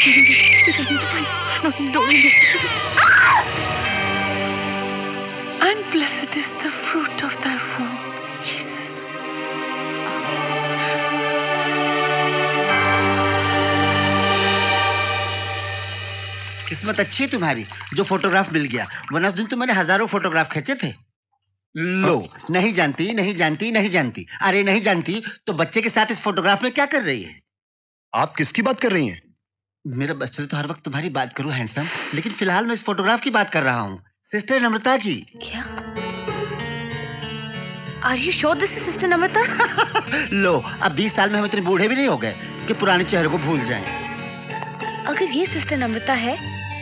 And blessed is the fruit of thy womb, Jesus. किस्मत अच्छी है तुम्हारी जो फोटोग्राफ मिल गया, वरना उस दिन तो मैंने हजारों फोटोग्राफ खींचे थे। लो, नहीं जानती, नहीं जानती, नहीं जानती। अरे नहीं जानती तो बच्चे के साथ इस फोटोग्राफ में क्या कर रही है? आप किसकी बात कर रही हैं? मेरा बच्चा तो हर वक्त तुम्हारी बात करूं हैंडसम, लेकिन फिलहाल मैं इस फोटोग्राफ की बात कर रहा हूँ, सिस्टर नम्रता की। क्या? Are you sure this is sister नम्रता? लो, अब 20 साल में हम इतने बूढ़े भी नहीं हो गए कि पुराने चेहरे को भूल जाएं। अगर ये सिस्टर नम्रता है,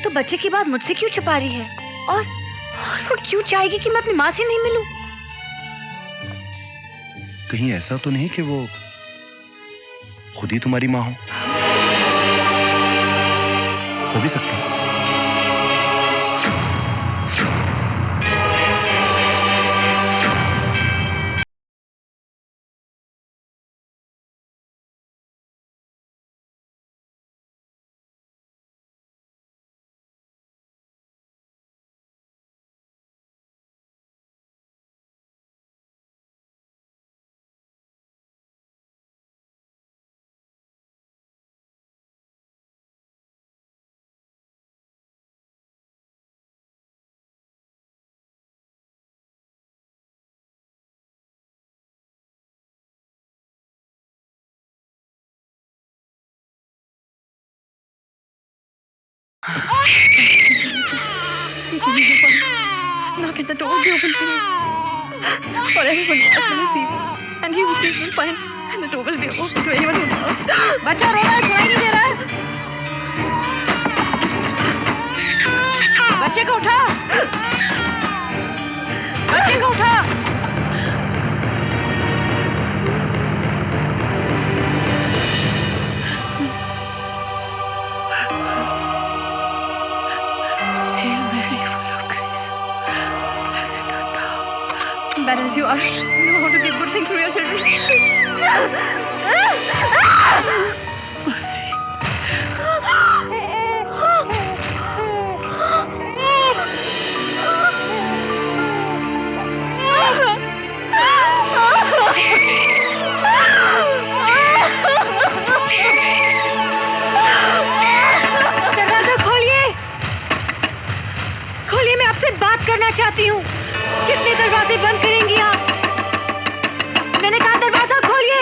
तो बच्चे की बात मुझसे क्यों छुपा रही है? और वो क्यों चाहेगी कि मैं अपनी माँ से नहीं मिलूं? कहीं ऐसा तो नहीं कि वो खुद ही तुम्हारी माँ हो भी सकता है। Knock at the door, be open to me. For everyone who has to receive it. And he will take me fine. And the door will be open to anyone who knocks. बच्चा रो रहा है, सुनाई नहीं दे रहा है? बच्चे को उठा, बच्चे को उठा। Bad as you are, you know how to give good things to your children. Mercy. दरवाजा खोलिए, खोलिए, मैं आपसे बात करना चाहती हूँ। कितने दरवाजे बंद करेंगी आप? मैंने कहा दरवाजा खोलिए,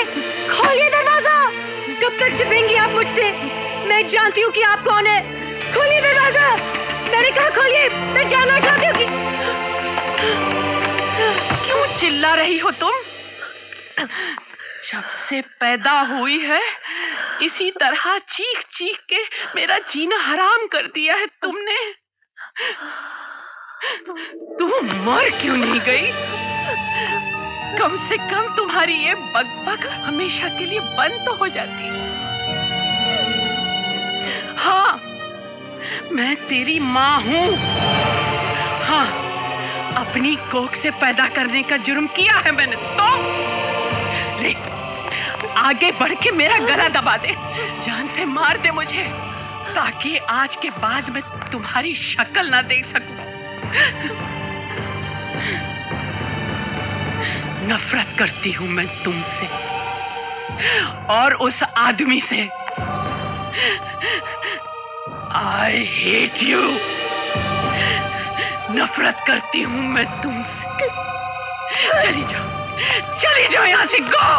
खोलिए दरवाजा। कब तक छिपेंगी आप मुझसे? मैं जानती हूँ कि आप कौन है। खोलिए दरवाजा, मैंने कहा खोलिए, मैं जानना चाहती हूँ कि क्यों चिल्ला रही हो तुम? जब से पैदा हुई है इसी तरह चीख चीख के मेरा जीना हराम कर दिया है तुमने। तू मर क्यों नहीं गई? कम से कम तुम्हारी ये बकबक हमेशा के लिए बंद तो हो जाती। हाँ, मैं तेरी माँ हूँ। हाँ, अपनी कोख से पैदा करने का जुर्म किया है मैंने तो। ले, आगे बढ़ के मेरा गला दबा दे, जान से मार दे मुझे, ताकि आज के बाद मैं तुम्हारी शक्ल ना देख सकूं। नफरत करती हूं मैं तुमसे और उस आदमी से। I hate you। नफरत करती हूं मैं तुमसे। चली जाओ यहां से, गो।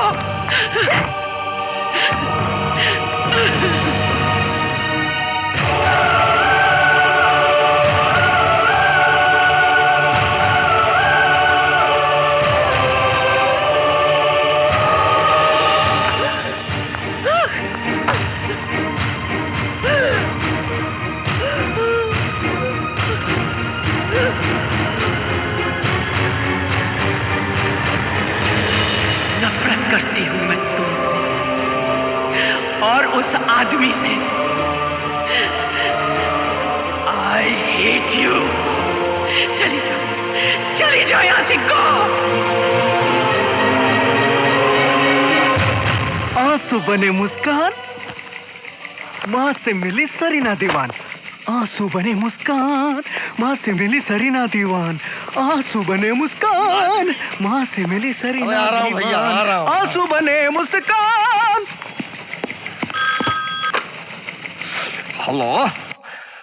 करती हूं मैं तुमसे और उस आदमी से। I hate you। चली जाओ यहां से, गो। आंसू बने मुस्कान, माँ से मिली सरीना दीवान, आंसू बने मुस्कान, माँ से मिली सरीना दीवान, आंसू बने मुस्कान, माँ से मिली सरीना दीवान, आंसू बने मुस्कान। हेलो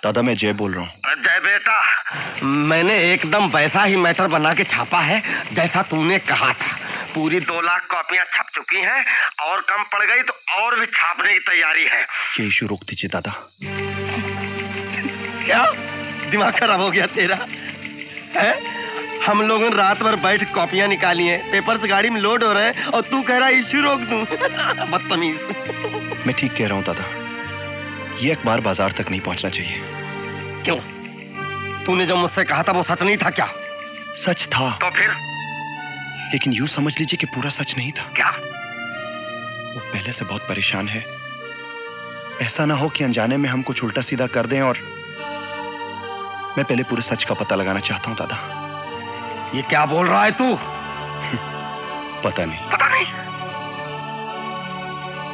दादा, मैं जय बोल रहा हूँ। जय बेटा, मैंने एकदम वैसा ही मैटर बना के छापा है जैसा तूने कहा था। पूरी 2 लाख कॉपियां छप चुकी हैं और कम पड़ गई तो और भी छापने की तैयारी है। ये इशू रोक दीजिए दादा। क्या दिमाग खराब हो गया तेरा है? हम लोगों ने रात भर बैठ कॉपियां निकाली हैं, पेपर्स गाड़ी में लोड हो रहे हैं और तू कह रहा है इशू रोक दूं। बदतमीज। मैं ठीक कह रहा हूँ दादा, ये अखबार बाजार तक नहीं पहुंचना चाहिए। क्यों? तूने जो मुझसे कहा था वो सच नहीं था क्या? सच था। तो फिर? लेकिन यूं समझ लीजिए कि पूरा सच नहीं था। क्या? वो पहले से बहुत परेशान है। ऐसा ना हो कि अनजाने में हम कुछ उल्टा सीधा कर दें, और मैं पहले पूरे सच का पता लगाना चाहता हूं दादा। ये क्या बोल रहा है तू? पता नहीं। पता नहीं?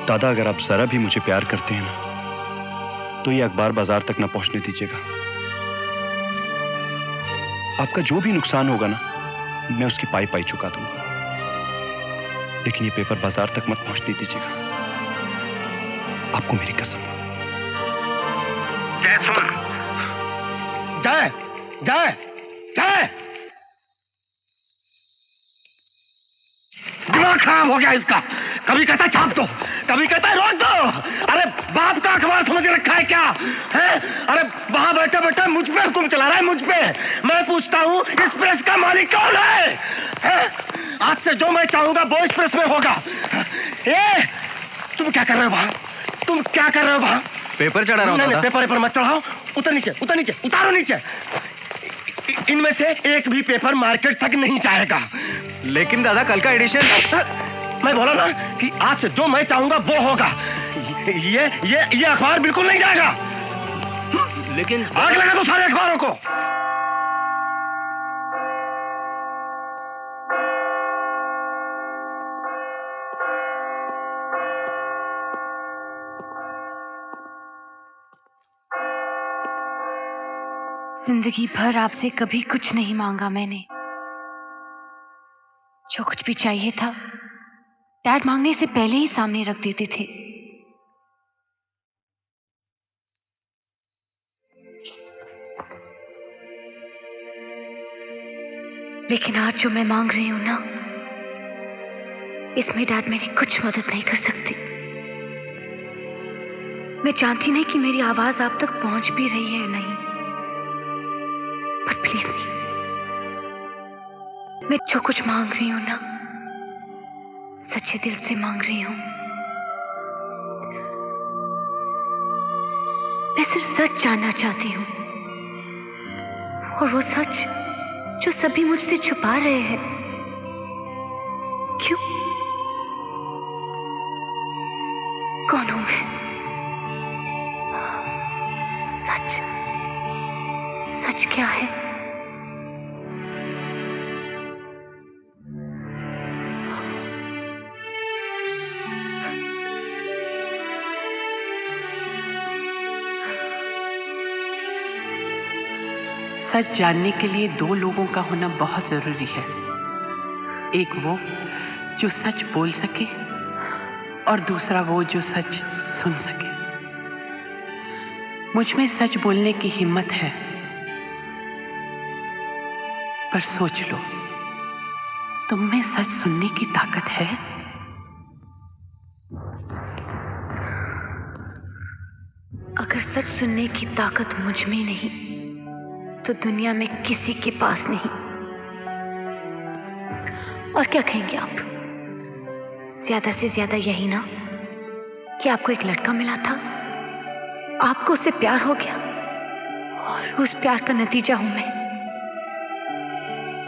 दादा, अगर आप जरा भी मुझे प्यार करते हैं ना, तो ये अखबार बाजार तक ना पहुंचने दीजिएगा। आपका जो भी नुकसान होगा ना, मैं उसकी पाई पाई चुका दूंगा, लेकिन ये पेपर बाजार तक मत पहुंचने दीजिएगा। आपको मेरी कसम। जय सुन, जय जय जय। दिमाग खराब हो गया इसका। कभी कहता है छाप दो, कभी कहता है रोक दो। अरे बाप का अखबार समझ रखा है क्या है? अरे वहां बैठे बैठे मुझ पे हुक्म चला रहा है, मुझ पे। मैं पूछता हूँ इस प्रेस का मालिक कौन है? आज से जो मैं चाहूंगा वो इस प्रेस में होगा। ए, तुम क्या कर रहे हो वहां? तुम क्या कर रहे हो वहां? पेपर चढ़ा रहा हूं। नहीं, पेपर मत चढ़ाओ। उतर नीचे, उतर नीचे, उतारो नीचे। इनमें से एक भी पेपर मार्केट तक नहीं जाएगा। लेकिन दादा, कल का एडिशन। मैं बोला ना कि आज से जो मैं चाहूंगा वो होगा। ये अखबार बिल्कुल नहीं जाएगा। लेकिन आग लगा दो सारे अखबारों को। जिंदगी भर आपसे कभी कुछ नहीं मांगा मैंने। जो कुछ भी चाहिए था डैड मांगने से पहले ही सामने रख देते थे। लेकिन आज जो मैं मांग रही हूं ना, इसमें डैड मेरी कुछ मदद नहीं कर सकते। मैं जानती नहीं कि मेरी आवाज आप तक पहुंच भी रही है या नहीं, पर प्लीज नहीं, मैं जो कुछ मांग रही हूं ना, सच्चे दिल से मांग रही हूं। मैं सिर्फ सच जानना चाहती हूं, और वो सच जो सभी मुझसे छुपा रहे हैं। क्यों? कौन हूं मैं? सच सच क्या है? सच जानने के लिए 2 लोगों का होना बहुत जरूरी है। एक वो जो सच बोल सके, और दूसरा वो जो सच सुन सके। मुझ में सच बोलने की हिम्मत है, पर सोच लो, तुम में सच सुनने की ताकत है? अगर सच सुनने की ताकत मुझ में नहीं तो दुनिया में किसी के पास नहीं। और क्या कहेंगे आप? ज्यादा से ज्यादा यही ना कि आपको एक लड़का मिला था, आपको उससे प्यार हो गया, और उस प्यार का नतीजा हूं मैं।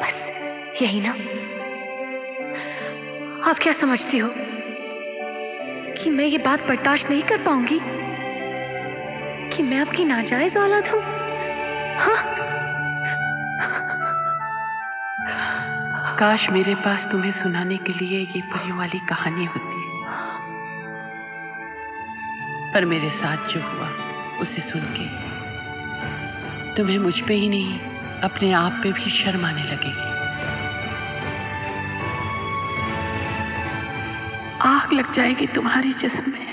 बस यही ना? आप क्या समझती हो कि मैं ये बात बर्दाश्त नहीं कर पाऊंगी कि मैं आपकी नाजायज औलाद हूं? हाँ? काश मेरे पास तुम्हें सुनाने के लिए ये परियों वाली कहानी होती। पर मेरे साथ जो हुआ उसे सुन के तुम्हें मुझ पे ही नहीं अपने आप पे भी शर्म आने लगेगी। आग लग जाएगी तुम्हारी जिस्म में।